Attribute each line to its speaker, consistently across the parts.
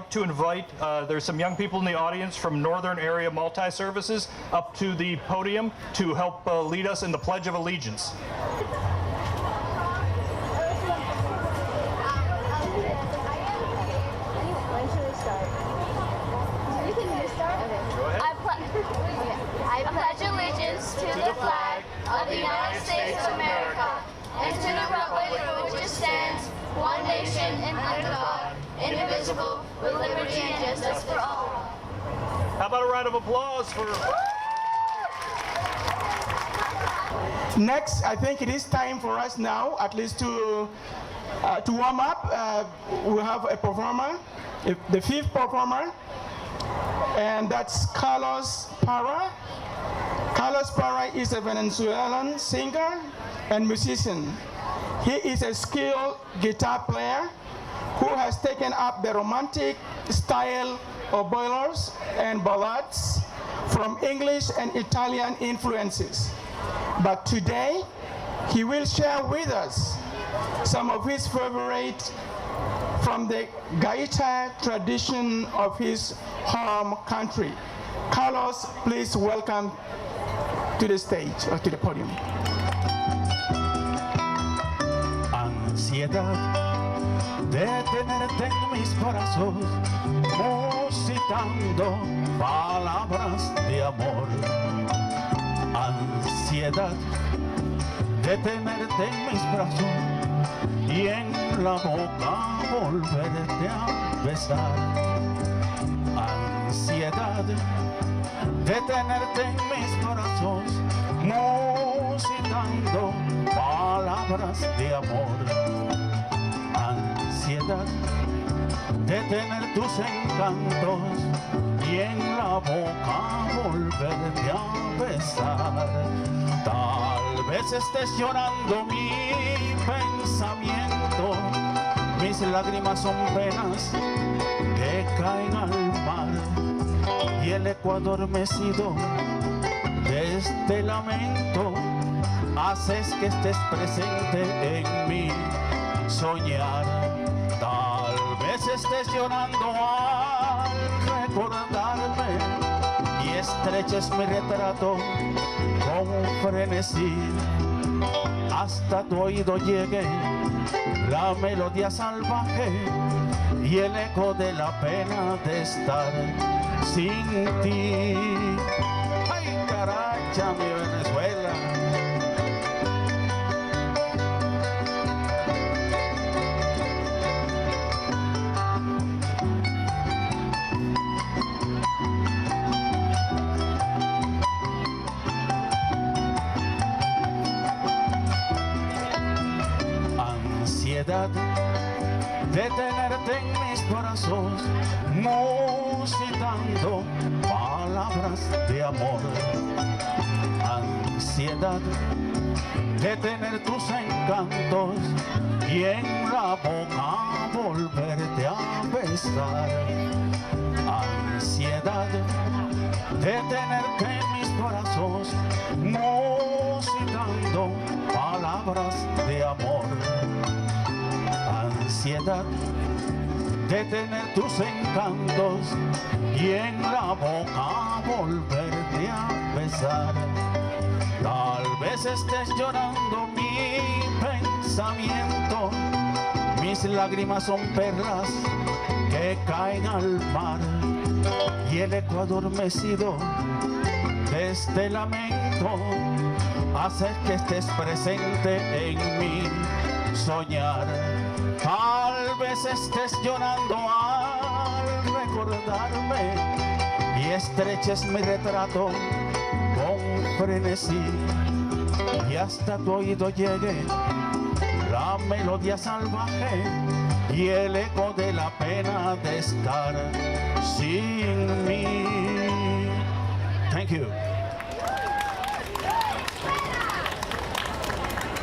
Speaker 1: like to invite, there's some young people in the audience from Northern Area Multi-Services up to the podium to help lead us in the Pledge of Allegiance.
Speaker 2: I pledge allegiance to the flag of the United States of America and to the republic for which it stands, one nation under God, indivisible, with liberty and justice for all.
Speaker 1: How about a round of applause for...
Speaker 3: Next, I think it is time for us now, at least to warm up. We have a performer, the fifth performer, and that's Carlos Parra. Carlos Parra is a Venezuelan singer and musician. He is a skilled guitar player who has taken up the romantic style of boleros and ballads from English and Italian influences. But today, he will share with us some of his favorite from the gaita tradition of his home country. Carlos, please welcome to the stage or to the podium.
Speaker 4: Ansiedad de tenerte en mis brazos, musitando palabras de amor. Ansiedad de tenerte en mis brazos y en la boca volverte a besar. Ansiedad de tenerte en mis brazos, musitando palabras de amor. Ansiedad de tener tus encantos y en la boca volverte a besar. Tal vez estés llorando mi pensamiento, mis lágrimas son penas que caen al mar y el eco adormecido de este lamento haces que estés presente en mi soñar. Tal vez estés llorando al recordarme y estreches mi retrato con frenesí. Hasta tu oído llegue la melodía salvaje y el eco de la pena de estar sin ti. ¡Ay, caracha, mi Venezuela! Ansiedad de tenerte en mis brazos, musitando palabras de amor. Ansiedad de tener tus encantos y en la boca volverte a besar. Ansiedad de tenerte en mis brazos, musitando palabras de amor. Ansiedad de tener tus encantos y en la boca volverte a besar. Tal vez estés llorando mi pensamiento, mis lágrimas son perlas que caen al mar y el eco adormecido de este lamento hace que estés presente en mi soñar. Tal vez estés llorando al recordarme y estreches mi retrato con frenesí y hasta tu oído llegue la melodía salvaje y el eco de la pena de estar sin mí. Thank you.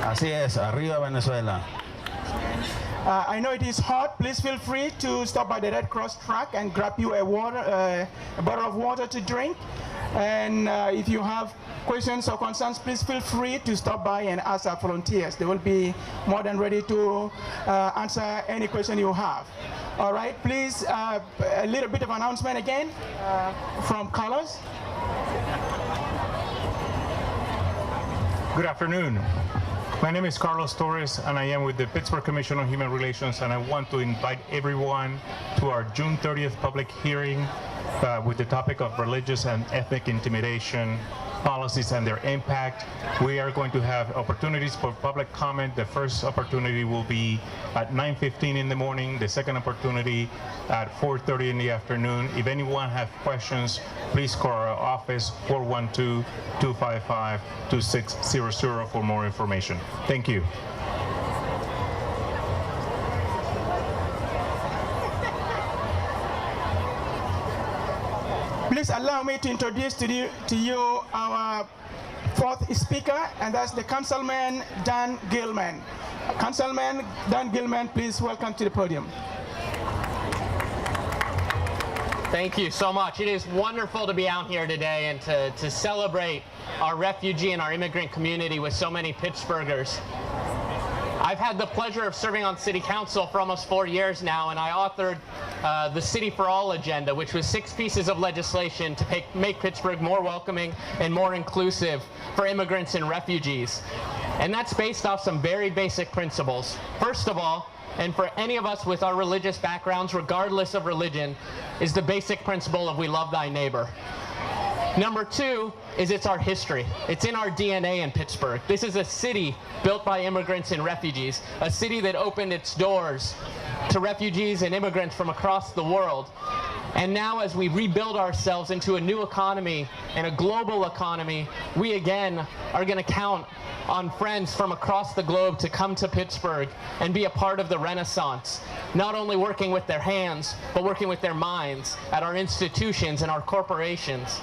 Speaker 4: Así es, arriba Venezuela.
Speaker 3: I know it is hot. Please feel free to stop by the Red Cross truck and grab you a bottle of water to drink. And if you have questions or concerns, please feel free to stop by and ask our volunteers. They will be more than ready to answer any question you have. All right, please, a little bit of announcement again from Carlos.
Speaker 5: Good afternoon. My name is Carlos Torres, and I am with the Pittsburgh Commission on Human Relations, and I want to invite everyone to our June 30th public hearing with the topic of religious and ethnic intimidation policies and their impact. We are going to have opportunities for public comment. The first opportunity will be at 9:15 in the morning, the second opportunity at 4:30 in the afternoon. If anyone has questions, please call our office 412-255-2600 for more information. Thank you.
Speaker 3: Please allow me to introduce to you our fourth speaker, and that's the Councilman Dan Gilman. Councilman Dan Gilman, please welcome to the podium.
Speaker 6: Thank you so much. It is wonderful to be out here today and to celebrate our refugee and our immigrant community with so many Pittsburghers. I've had the pleasure of serving on City Council for almost 4 years now, and I authored the City for All agenda, which was 6 pieces of legislation to make Pittsburgh more welcoming and more inclusive for immigrants and refugees. And that's based off some very basic principles. First of all, and for any of us with our religious backgrounds, regardless of religion, is the basic principle of we love thy neighbor. Number 2 is it's our history. It's in our DNA in Pittsburgh. This is a city built by immigrants and refugees, a city that opened its doors to refugees and immigrants from across the world. And now as we rebuild ourselves into a new economy and a global economy, we again are going to count on friends from across the globe to come to Pittsburgh and be a part of the Renaissance, not only working with their hands, but working with their minds at our institutions and our corporations.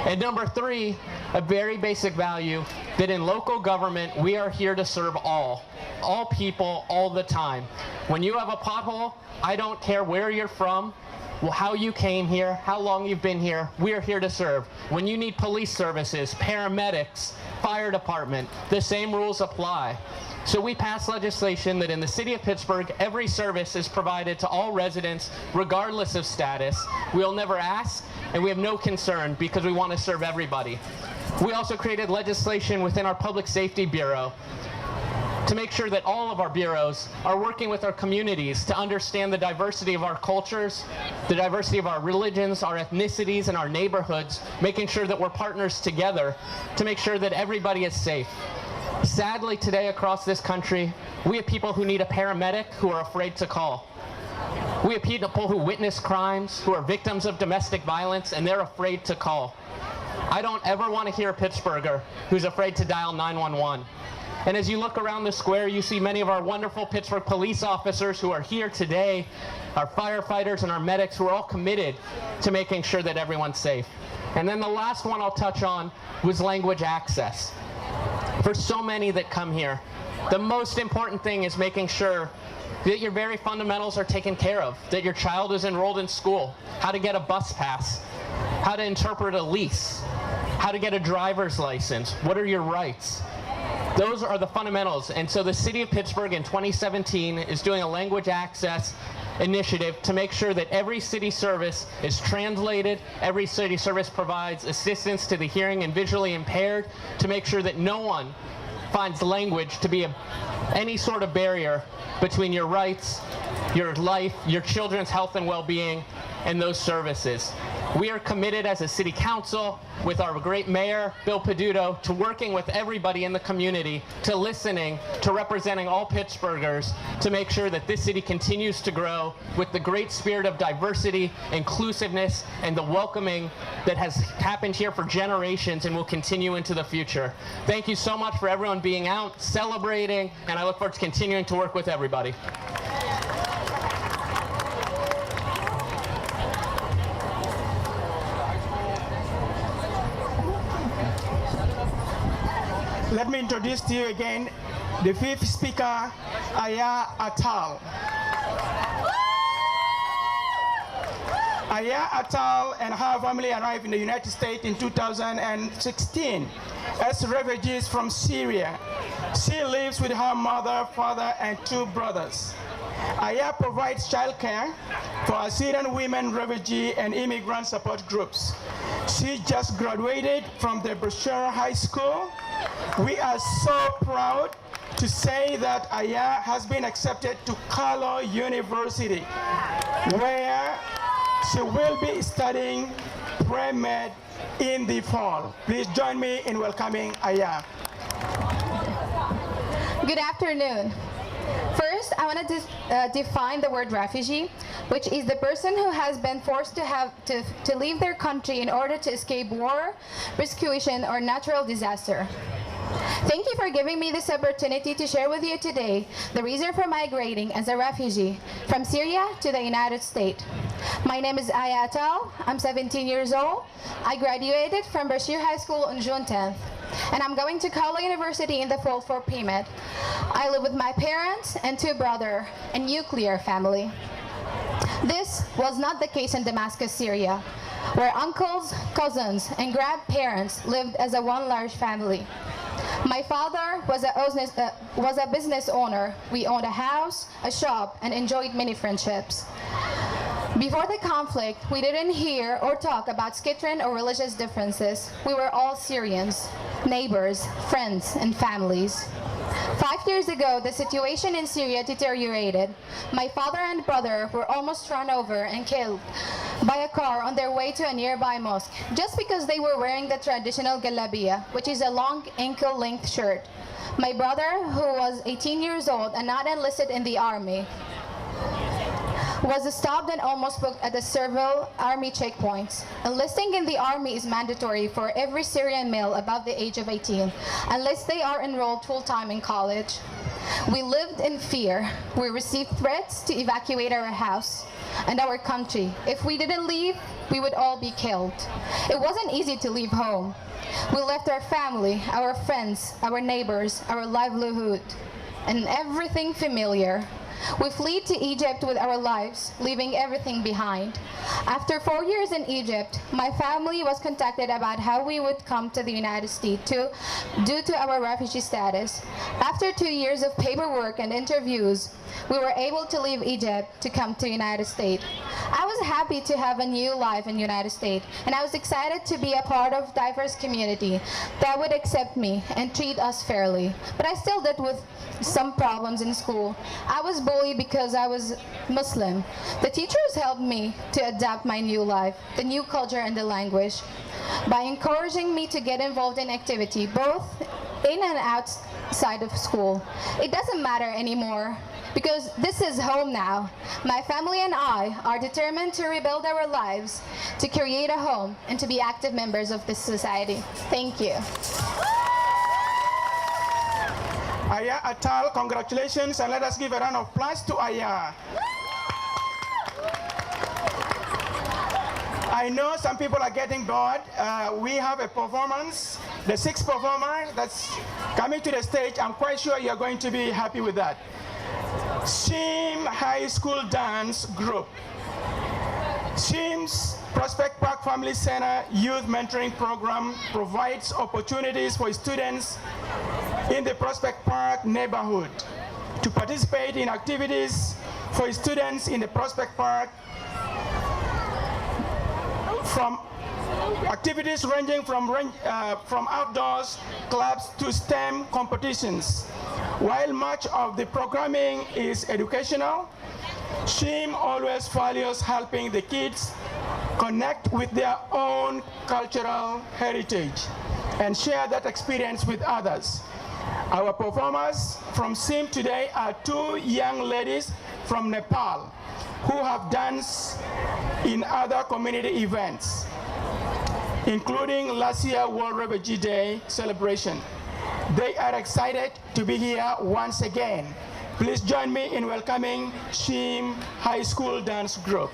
Speaker 6: And number 3, a very basic value that in local government, we are here to serve all people, all the time. When you have a pothole, I don't care where you're from, how you came here, how long you've been here, we are here to serve. When you need police services, paramedics, fire department, the same rules apply. So we passed legislation that in the city of Pittsburgh, every service is provided to all residents, regardless of status. We'll never ask, and we have no concern because we want to serve everybody. We also created legislation within our Public Safety Bureau to make sure that all of our bureaus are working with our communities to understand the diversity of our cultures, the diversity of our religions, our ethnicities, and our neighborhoods, making sure that we're partners together to make sure that everybody is safe. Sadly, today across this country, we have people who need a paramedic who are afraid to call. We have people who witness crimes, who are victims of domestic violence, and they're afraid to call. I don't ever want to hear a Pittsburgher who's afraid to dial 911. And as you look around the square, you see many of our wonderful Pittsburgh police officers who are here today, our firefighters and our medics who are all committed to making sure that everyone's safe. And then the last one I'll touch on was language access. For so many that come here, the most important thing is making sure that your very fundamentals are taken care of, that your child is enrolled in school, how to get a bus pass, how to interpret a lease, how to get a driver's license, what are your rights. Those are the fundamentals. And so the city of Pittsburgh in 2017 is doing a language access initiative to make sure that every city service is translated, every city service provides assistance to the hearing and visually impaired to make sure that no one finds language to be any sort of barrier between your rights, your life, your children's health and well-being, and those services. We are committed as a city council with our great mayor, Bill Peduto, to working with everybody in the community, to listening, to representing all Pittsburghers, to make sure that this city continues to grow with the great spirit of diversity, inclusiveness, and the welcoming that has happened here for generations and will continue into the future. Thank you so much for everyone being out, celebrating, and I look forward to continuing to work with everybody.
Speaker 3: Let me introduce to you again the fifth speaker, Aya Atal. Aya Atal and her family arrived in the United States in 2016 as refugees from Syria. She lives with her mother, father, and 2 brothers. AYA provides childcare for Assyrian women, refugee, and immigrant support groups. She just graduated from the Brochure High School. We are so proud to say that AYA has been accepted to Carlow University, where she will be studying pre-med in the fall. Please join me in welcoming AYA.
Speaker 7: Good afternoon. First, I want to define the word refugee, which is the person who has been forced to leave their country in order to escape war, persecution, or natural disaster. Thank you for giving me this opportunity to share with you today the reason for migrating as a refugee from Syria to the United States. My name is Aya Atal. I'm 17 years old. I graduated from Brochure High School on June 10th, and I'm going to Carlow University in the fall for pre-med. I live with my parents and two brothers, a nuclear family. This was not the case in Damascus, Syria, where uncles, cousins, and grandparents lived as a one large family. My father was a business owner. We owned a house, a shop, and enjoyed many friendships. Before the conflict, we didn't hear or talk about schittrin or religious differences. We were all Syrians, neighbors, friends, and families. 5 years ago, the situation in Syria deteriorated. My father and brother were almost run over and killed by a car on their way to a nearby mosque, just because they were wearing the traditional galabiya, which is a long ankle-length shirt. My brother, who was 18 years old and not enlisted in the army, was stopped and almost booked at the several army checkpoints. Enlisting in the army is mandatory for every Syrian male above the age of 18, unless they are enrolled full-time in college. We lived in fear. We received threats to evacuate our house and our country. If we didn't leave, we would all be killed. It wasn't easy to leave home. We left our family, our friends, our neighbors, our livelihood, and everything familiar. We fled to Egypt with our lives, leaving everything behind. After 4 years in Egypt, my family was contacted about how we would come to the United States due to our refugee status. After 2 years of paperwork and interviews, we were able to leave Egypt to come to the United States. I was happy to have a new life in the United States, and I was excited to be a part of a diverse community that would accept me and treat us fairly. But I still dealt with some problems in school. I was bullied because I was Muslim. The teachers helped me to adapt my new life, the new culture and the language, by encouraging me to get involved in activity, both in and outside of school. It doesn't matter anymore, because this is home now. My family and I are determined to rebuild our lives, to create a home, and to be active members of this society. Thank you.
Speaker 3: Aya Atal, congratulations, and let us give a round of applause to Aya. I know some people are getting bored. We have a performance, the sixth performer that's coming to the stage. I'm quite sure you're going to be happy with that. Shim High School Dance Group. Shim's Prospect Park Family Center Youth Mentoring Program provides opportunities for students in the Prospect Park neighborhood to participate in activities for students in the Prospect Park, from activities ranging from outdoors clubs to STEM competitions. While much of the programming is educational, Shim always values helping the kids connect with their own cultural heritage and share that experience with others. Our performers from Shim today are two young ladies from Nepal who have danced in other community events, including last year's World Refugee Day celebration. They are excited to be here once again. Please join me in welcoming Shim High School Dance Group.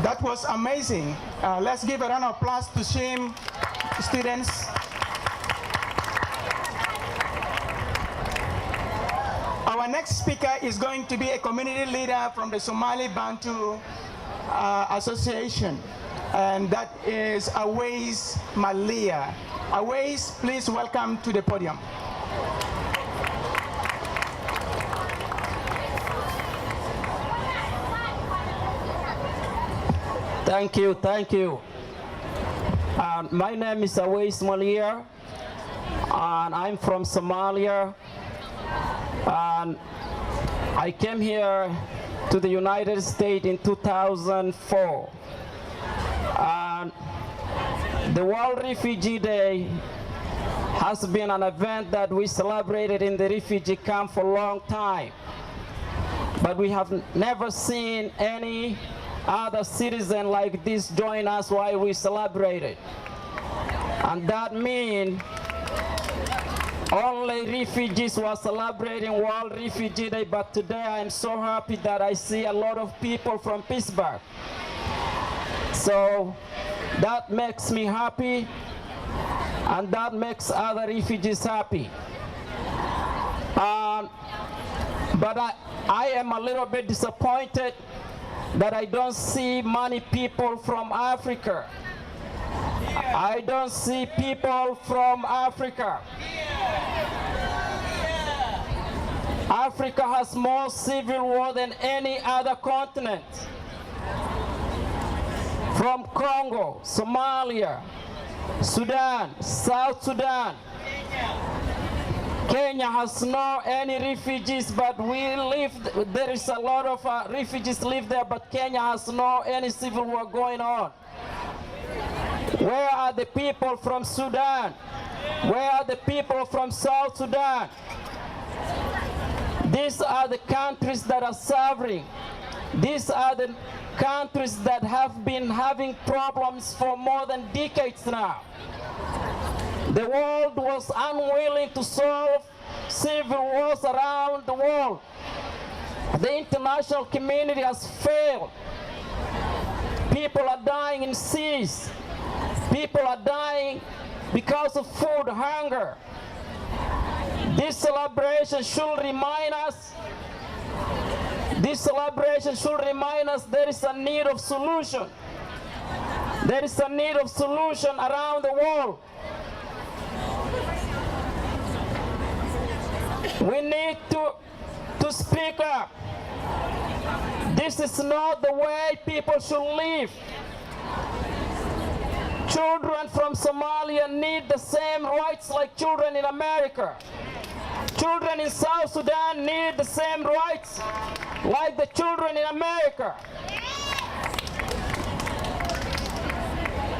Speaker 3: That was amazing. Let's give a round of applause to SHAME students. Our next speaker is going to be a community leader from the Somali Bantu Association, and that is Awais Malia. Awais, please welcome to the podium.
Speaker 8: Thank you, thank you. My name is Awais Malia, and I'm from Somalia. And I came here to the United States in 2004. And the World Refugee Day has been an event that we celebrated in the refugee camp for a long time. But we have never seen any other citizen like this join us while we celebrate it. And that means only refugees were celebrating World Refugee Day, but today I'm so happy that I see a lot of people from Pittsburgh. So that makes me happy, and that makes other refugees happy. But I am a little bit disappointed that I don't see many people from Africa. I don't see people from Africa. Africa has more civil war than any other continent. From Congo, Somalia, Sudan, South Sudan. Kenya has no any refugees, but there is a lot of refugees live there, but Kenya has no any civil war going on. Where are the people from Sudan? Where are the people from South Sudan? These are the countries that are suffering. These are the countries that have been having problems for more than decades now. The world was unwilling to solve civil wars around the world. The international community has failed. People are dying in seas. People are dying because of food hunger. This celebration should remind us there is a need of solution. There is a need of solution around the world. We need to speak up. This is not the way people should live. Children from Somalia need the same rights like children in America. Children in South Sudan need the same rights like the children in America.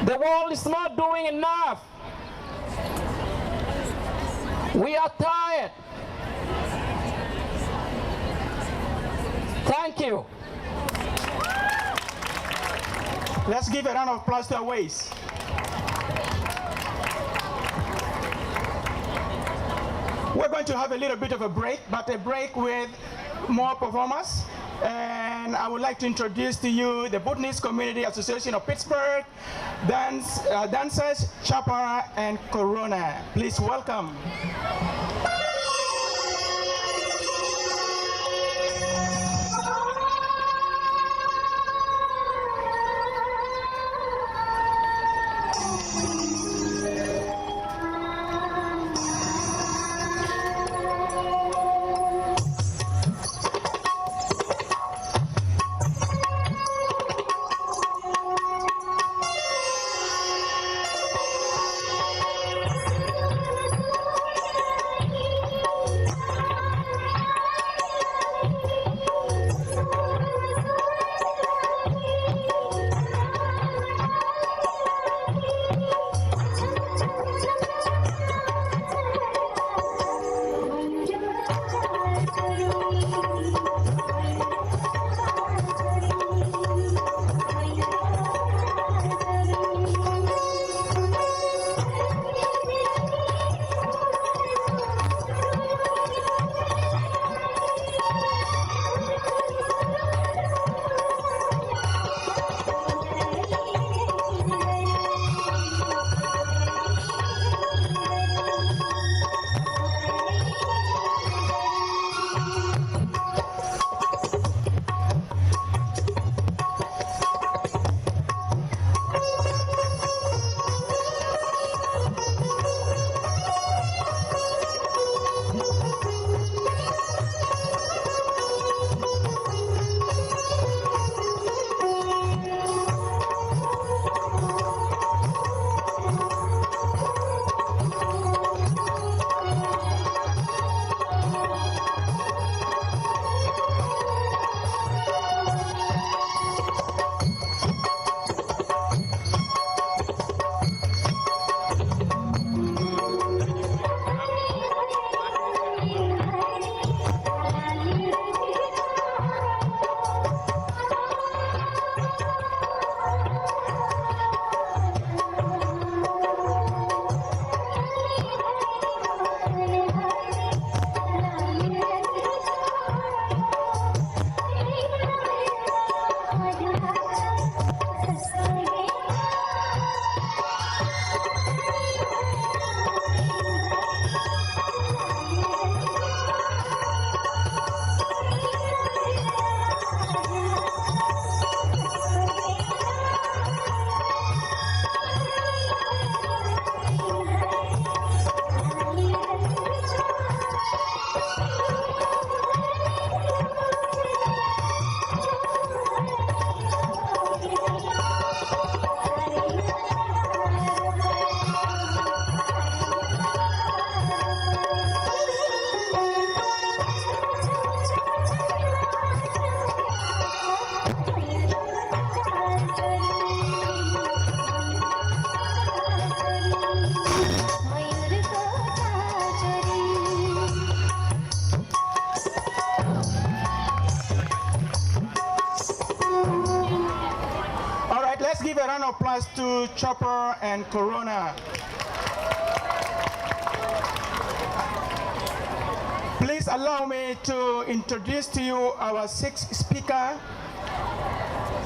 Speaker 8: The world is not doing enough. We are tired. Thank you.
Speaker 3: Let's give a round of applause to Awais. We're going to have a little bit of a break, but a break with more performers. And I would like to introduce to you the Bhutanese Community Association of Pittsburgh, dancers Chapara and Corona. Please welcome. Let's give a round of applause to Chopper and Corona. Please allow me to introduce to you our sixth speaker.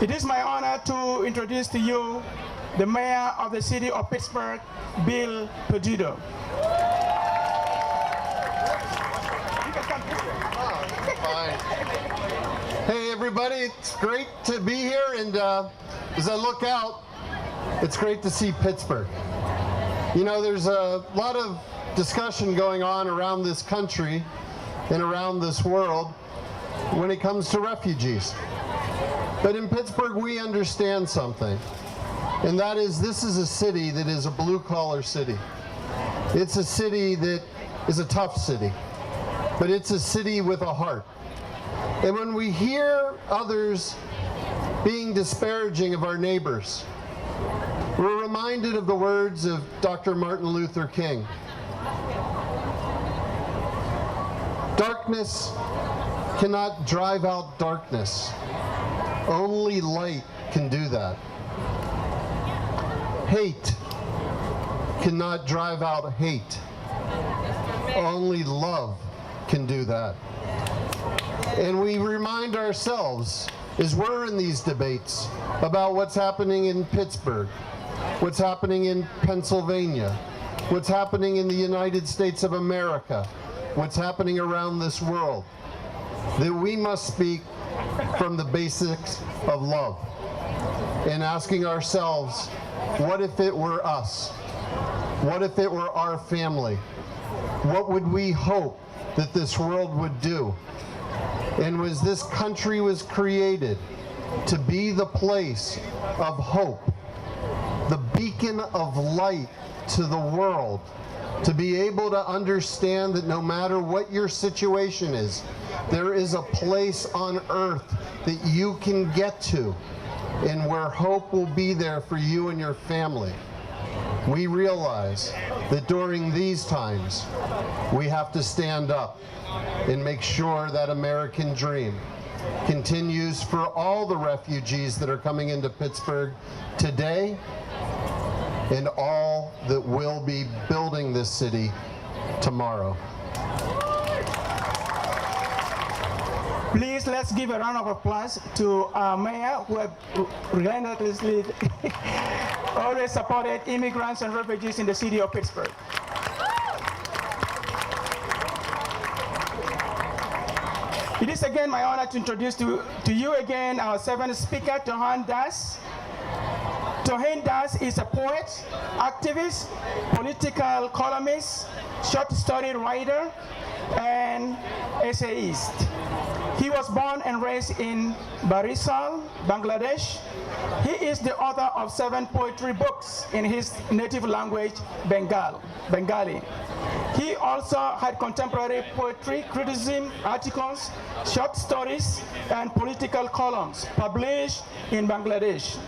Speaker 3: It is my honor to introduce to you the Mayor of the City of Pittsburgh, Bill Peduto.
Speaker 9: Hey everybody, it's great to be here, and as I look out, it's great to see Pittsburgh. You know, there's a lot of discussion going on around this country and around this world when it comes to refugees. But in Pittsburgh, we understand something, and that is this is a city that is a blue-collar city. It's a city that is a tough city, but it's a city with a heart. And when we hear others being disparaging of our neighbors, we're reminded of the words of Dr. Martin Luther King. Darkness cannot drive out darkness. Only light can do that. Hate cannot drive out hate. Only love can do that. And we remind ourselves, as we're in these debates, about what's happening in Pittsburgh, what's happening in Pennsylvania, what's happening in the United States of America, what's happening around this world, that we must speak from the basics of love and asking ourselves, what if it were us? What if it were our family? What would we hope that this world would do? And was this country was created to be the place of hope, the beacon of light to the world, to be able to understand that no matter what your situation is, there is a place on earth that you can get to and where hope will be there for you and your family. We realize that during these times, we have to stand up and make sure that American dream continues for all the refugees that are coming into Pittsburgh today and all that will be building this city tomorrow.
Speaker 3: Please, let's give a round of applause to our mayor, who have relentlessly always supported immigrants and refugees in the city of Pittsburgh. It is again my honor to introduce to you again our seventh speaker, Tohin Das. Tohin Das is a poet, activist, political columnist, short story writer, and essayist. He was born and raised in Barisal, Bangladesh. He is the author of 7 poetry books in his native language, Bengali. He also had contemporary poetry, criticism, articles, short stories, and political columns published in Bangladesh.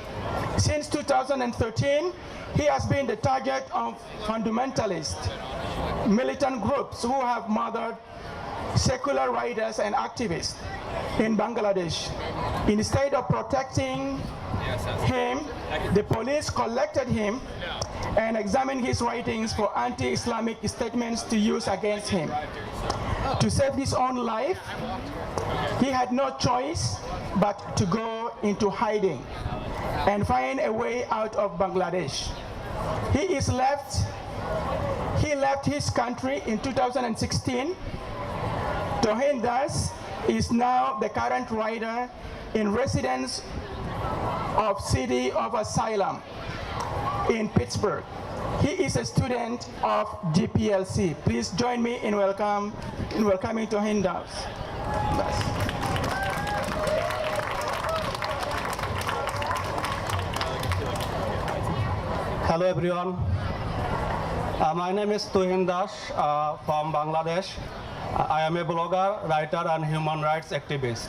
Speaker 3: Since 2013, he has been the target of fundamentalist militant groups who have murdered secular writers and activists in Bangladesh. Instead of protecting him, the police collected him and examined his writings for anti-Islamic statements to use against him. To save his own life, he had no choice but to go into hiding and find a way out of Bangladesh. He left his country in 2016. Tohin Das is now the current writer in residence of City of Asylum in Pittsburgh. He is a student of GPLC. Please join me in welcoming Tohin Das.
Speaker 10: Hello everyone. My name is Tohin Das from Bangladesh. I am a blogger, writer, and human rights activist.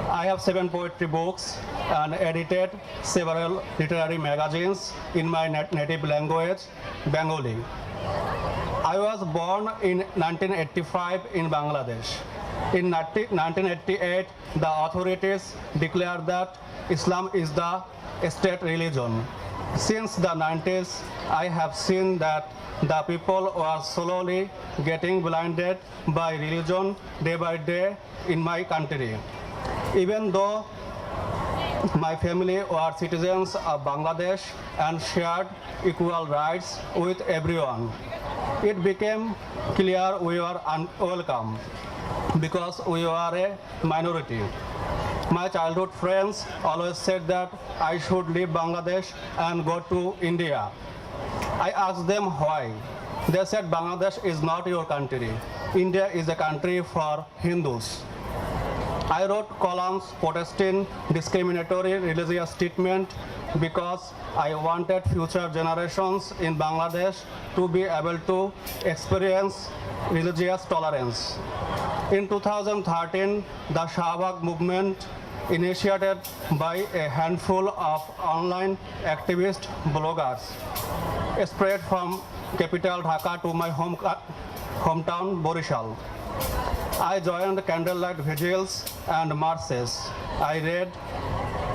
Speaker 10: I have 7 poetry books and edited several literary magazines in my native language, Bengali. I was born in 1985 in Bangladesh. In 1988, the authorities declared that Islam is the state religion. Since the 90s, I have seen that the people are slowly getting blinded by religion day by day in my country. Even though my family were citizens of Bangladesh and shared equal rights with everyone, it became clear we were unwelcome because we were a minority. My childhood friends always said that I should leave Bangladesh and go to India. I asked them why. They said Bangladesh is not your country. India is a country for Hindus. I wrote columns protesting discriminatory religious treatment because I wanted future generations in Bangladesh to be able to experience religious tolerance. In 2013, the Shahbag movement, initiated by a handful of online activist bloggers, spread from capital Dhaka to my hometown Borishal. I joined candlelight vigils and marches. I read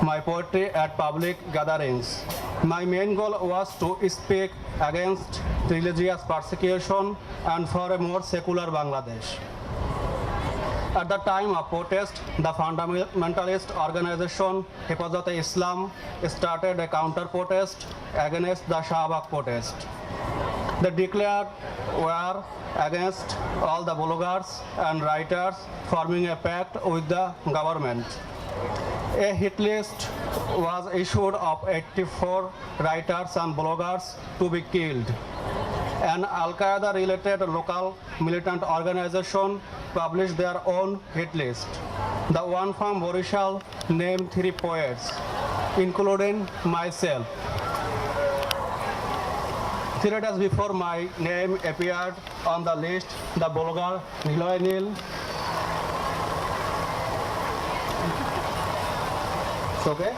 Speaker 10: my poetry at public gatherings. My main goal was to speak against religious persecution and for a more secular Bangladesh. At the time of protest, the fundamentalist organization Hifazat-e-Islam started a counter-protest against the Shahbag protest. They declared war against all the bloggers and writers, forming a pact with the government. A hit list was issued of 84 writers and bloggers to be killed. An Al-Qaeda related local militant organization published their own hit list. The one from Borishal named 3 poets, including myself. 3 days before my name appeared on the list, the blogger Niloy Nil, it's okay?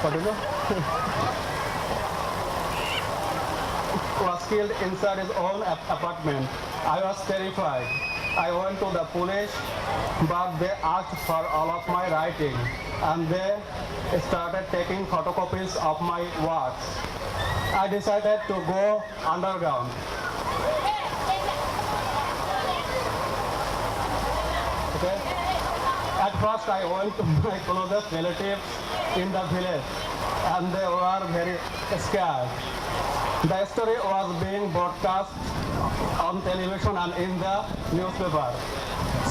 Speaker 10: What is it? Was killed inside his own apartment. I was terrified. I went to the police, but they asked for all of my writing, and they started taking photocopies of my works. I decided to go underground. Okay? At first, I went to my closest relatives in the village, and they were very scared. The story was being broadcast on television and in the newspaper.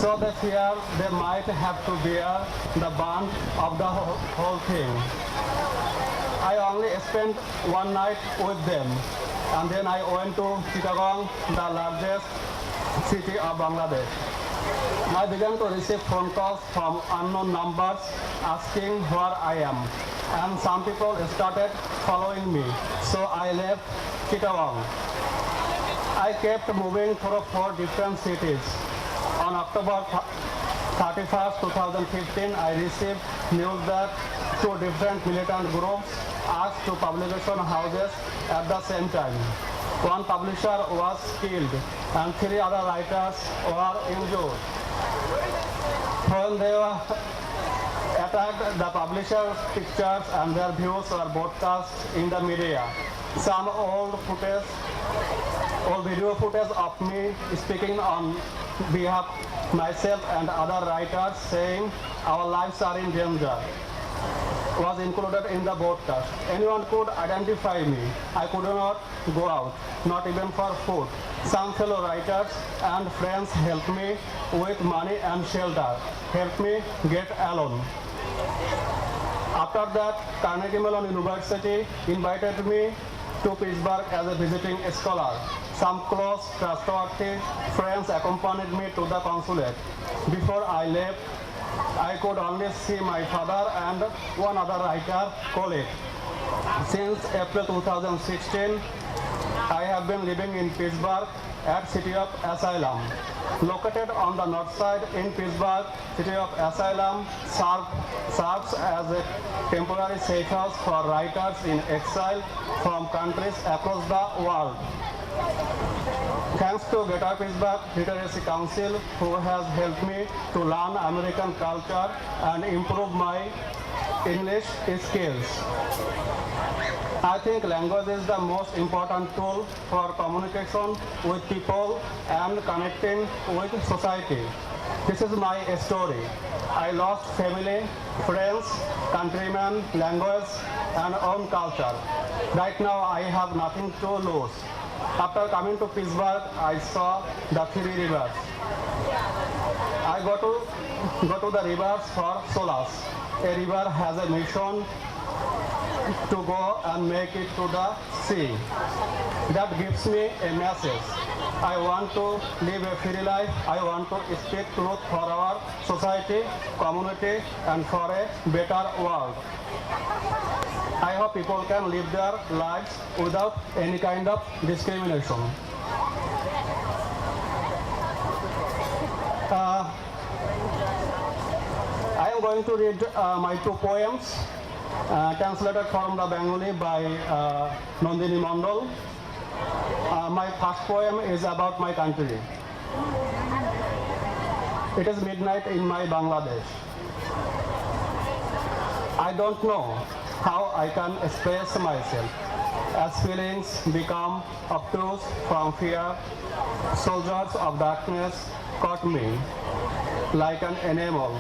Speaker 10: So they feared they might have to bear the brunt of the whole thing. I only spent one night with them, and then I went to Chittagong, the largest city of Bangladesh. I began to receive phone calls from unknown numbers asking where I am, and some people started following me, so I left Chittagong. I kept moving through 4 different cities. On October 31st, 2015, I received news that 2 different militant groups asked 2 publication houses at the same time. One publisher was killed and 3 other writers were injured. When they were attacked, the publisher's pictures and their views were broadcast in the media. Some old video footage of me speaking on behalf of myself and other writers saying our lives are in danger was included in the broadcast. Anyone could identify me. I could not go out, not even for food. Some fellow writers and friends helped me with money and shelter, helped me get alone. After that, Carnegie Mellon University invited me to Pittsburgh as a visiting scholar. Some close, trustworthy friends accompanied me to the consulate. Before I left, I could only see my father and one other writer colleague. Since April 2016, I have been living in Pittsburgh at City of Asylum. Located on the north side in Pittsburgh, City of Asylum serves as a temporary safe house for writers in exile from countries across the world. Thanks to Greater Pittsburgh Literacy Council, who has helped me to learn American culture and improve my English skills. I think language is the most important tool for communication with people and connecting with society. This is my story. I lost family, friends, countrymen, language, and own culture. Right now, I have nothing to lose. After coming to Pittsburgh, I saw the three rivers. I go to the rivers for solace. A river has a mission to go and make it to the sea. That gives me a message. I want to live a free life. I want to speak truth for our society, community, and for a better world. I hope people can live their lives without any kind of discrimination. I am going to read my two poems, translated from the Bengali by Nandini Mondal. My first poem is about my country. It is midnight in my Bangladesh. I don't know how I can express myself as feelings become obtuse from fear. Soldiers of darkness caught me like an animal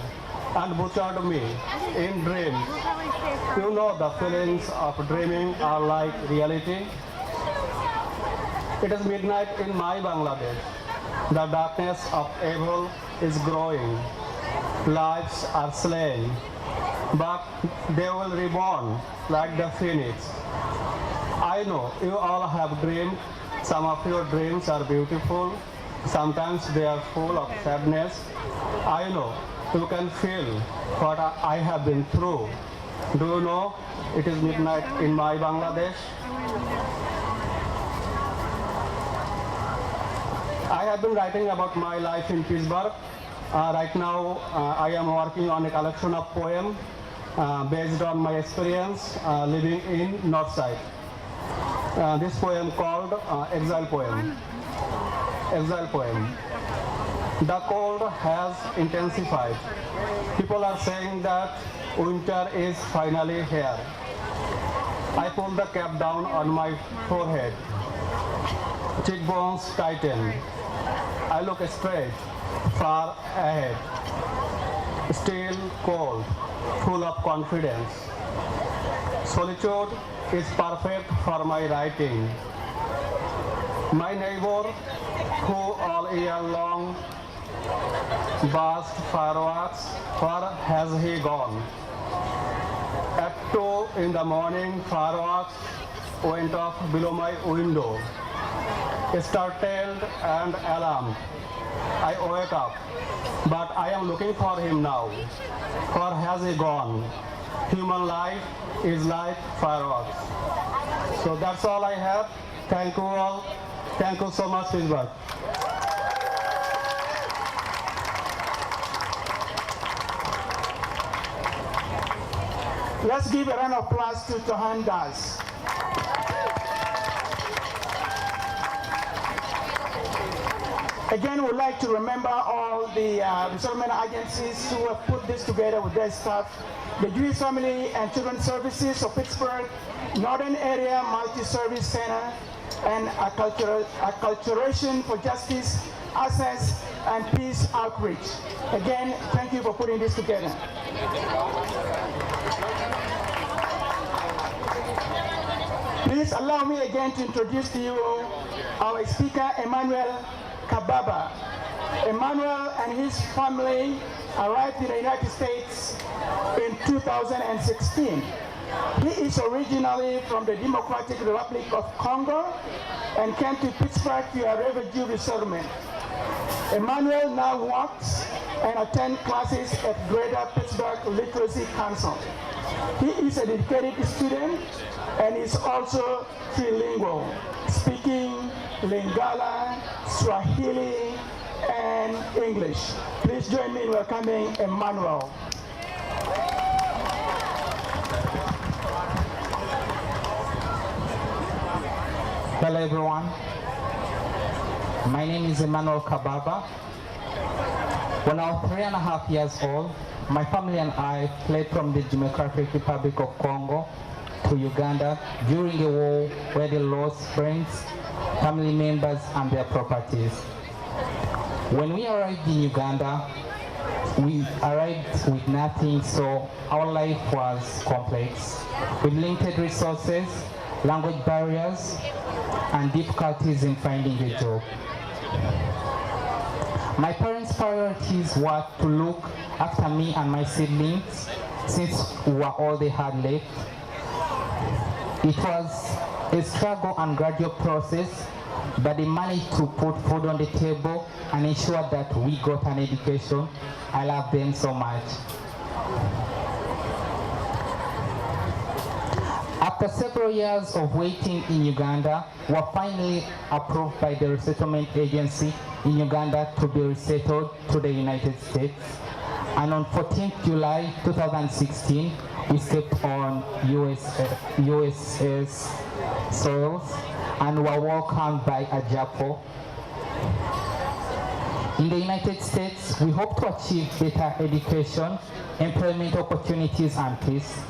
Speaker 10: and butchered me in dreams. You know, the feelings of dreaming are like reality. It is midnight in my Bangladesh. The darkness of evil is growing. Lives are slain, but they will reborn like the phoenix. I know you all have dreamed. Some of your dreams are beautiful. Sometimes they are full of sadness. I know you can feel what I have been through. Do you know it is midnight in my Bangladesh? I have been writing about my life in Pittsburgh. Right now, I am working on a collection of poems based on my experience living in Northside. This poem called Exile Poem. Exile Poem. The cold has intensified. People are saying that winter is finally here. I pull the cap down on my forehead. Cheekbones tighten. I look straight, far ahead. Still cold, full of confidence. Solitude is perfect for my writing. My neighbor, who all year long burst fireworks, where has he gone? At 2 in the morning, fireworks went off below my window. Startled and alarmed, I wake up, but I am looking for him now. Where has he gone? Human life is like fireworks. So that's all I have. Thank you all. Thank you so much, Pittsburgh.
Speaker 3: Let's give a round of applause to Tohan Das. Again, we'd like to remember all the resettlement agencies who have put this together with their staff. The Jewish Family and Children's Services of Pittsburgh, Northern Area Multi-Service Center, and Acculturation for Justice, Access, and Peace Outreach. Again, thank you for putting this together. Please allow me again to introduce to you our speaker, Emmanuel Kababa. Emmanuel and his family arrived in the United States in 2016. He is originally from the Democratic Republic of Congo and came to Pittsburgh to a refugee resettlement. Emmanuel now works and attends classes at Greater Pittsburgh Literacy Council. He is a dedicated student and is also trilingual, speaking Lingala, Swahili, and English. Please join me in welcoming Emmanuel.
Speaker 11: Hello everyone. My name is Emmanuel Kababa. When I was 3.5 years old, my family and I fled from the Democratic Republic of Congo to Uganda during a war where they lost friends, family members, and their properties. When we arrived in Uganda, we arrived with nothing, so our life was complex, with limited resources, language barriers, and difficulties in finding a job. My parents' priorities were to look after me and my siblings, since we were all they had left. It was a struggle and gradual process, but they managed to put food on the table and ensure that we got an education. I love them so much. After several years of waiting in Uganda, we were finally approved by the resettlement agency in Uganda to be resettled to the United States. And on 14th July 2016, we stepped on USS soils and were welcomed by Ajapo. In the United States, we hope to achieve better education, employment opportunities, and peace.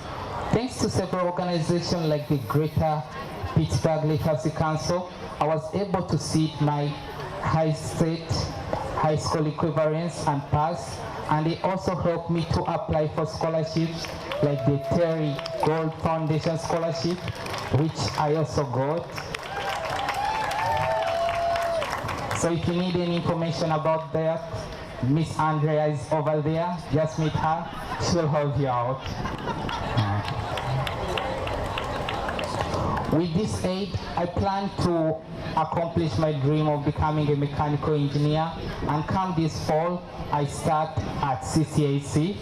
Speaker 11: Thanks to several organizations like the Greater Pittsburgh Literacy Council, I was able to see my high school equivalence and pass, and it also helped me to apply for scholarships like the Terry Gold Foundation Scholarship, which I also got. So if you need any information about that, Miss Andrea is over there. Just meet her. She'll help you out. With this aid, I plan to accomplish my dream of becoming a mechanical engineer, and come this fall, I start at CCAC.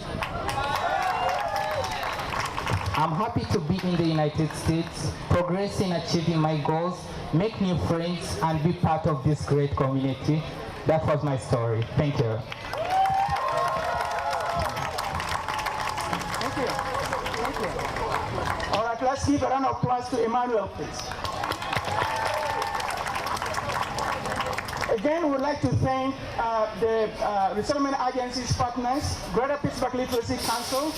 Speaker 11: I'm happy to be in the United States, progress in achieving my goals, make new friends, and be part of this great community. That was my story. Thank you.
Speaker 3: Thank you. Thank you. All right, let's give a round of applause to Emmanuel, please. Again, we'd like to thank the resettlement agency's partners, Greater Pittsburgh Literacy Council,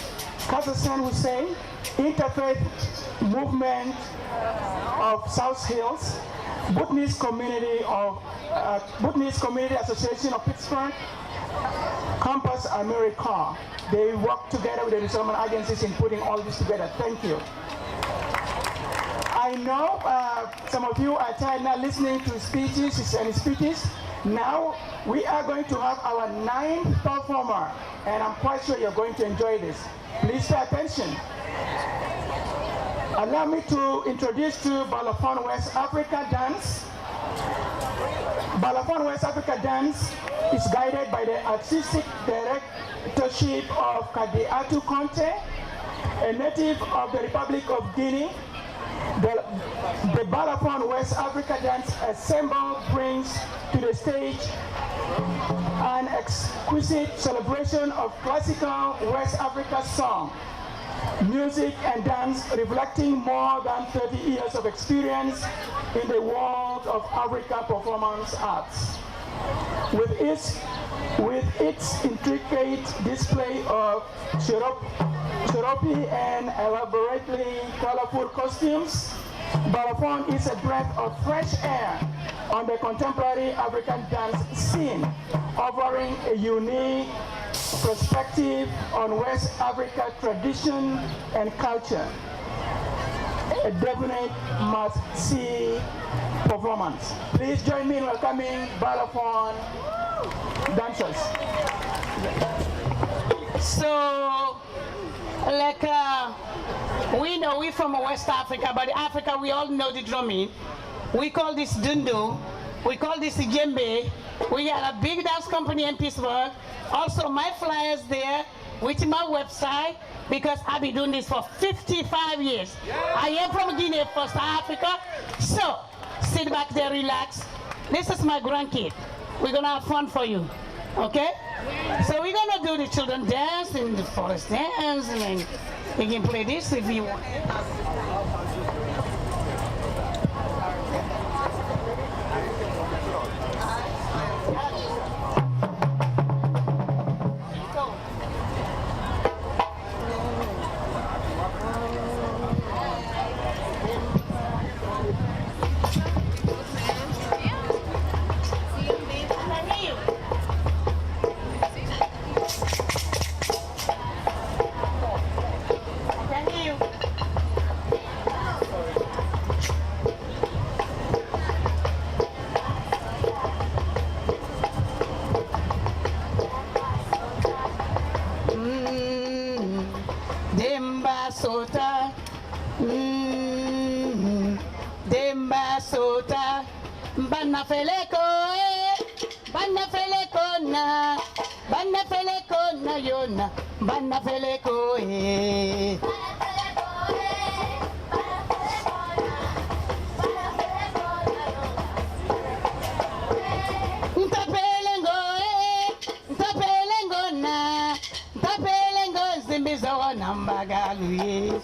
Speaker 3: Kazakhstan Hussein, Interfaith Movement of South Hills, Bhutanese Community Association of Pittsburgh, Campus America. They work together with the resettlement agencies in putting all this together. Thank you. I know some of you are tired now listening to speeches and speeches. Now we are going to have our 9th performer, and I'm quite sure you're going to enjoy this. Please pay attention. Allow me to introduce to Balafon West Africa Dance. Balafon West Africa Dance is guided by the artistic directorship of Kadiatu Conte, a native of the Republic of Guinea. The Balafon West Africa Dance Ensemble brings to the stage an exquisite celebration of classical West Africa song, music and dance, reflecting more than 30 years of experience in the world of African performance arts. With its intricate display of Cherokee and elaborately colorful costumes, Balafon is a breath of fresh air on the contemporary African dance scene, offering a unique perspective on West Africa tradition and culture. A definite must-see performance. Please join me in welcoming Balafon dancers.
Speaker 12: So, like we know we're from West Africa, but Africa we all know the drumming. We call this dundu, we call this djembe. We got a big dance company in Pittsburgh. Also my flyers there with my website, because I've been doing this for 55 years. I am from Guinea, West Africa. So sit back there, relax. This is my grandkid. We're gonna have fun for you, okay? So we're gonna do the children dance and the forest dance, and then you can play this if you want. Demba Sota. Demba Sota. Bana Feleko, Bana Feleko na. Bana Feleko na yona. Bana Feleko, Ntampelengo zimbizo nambagalu.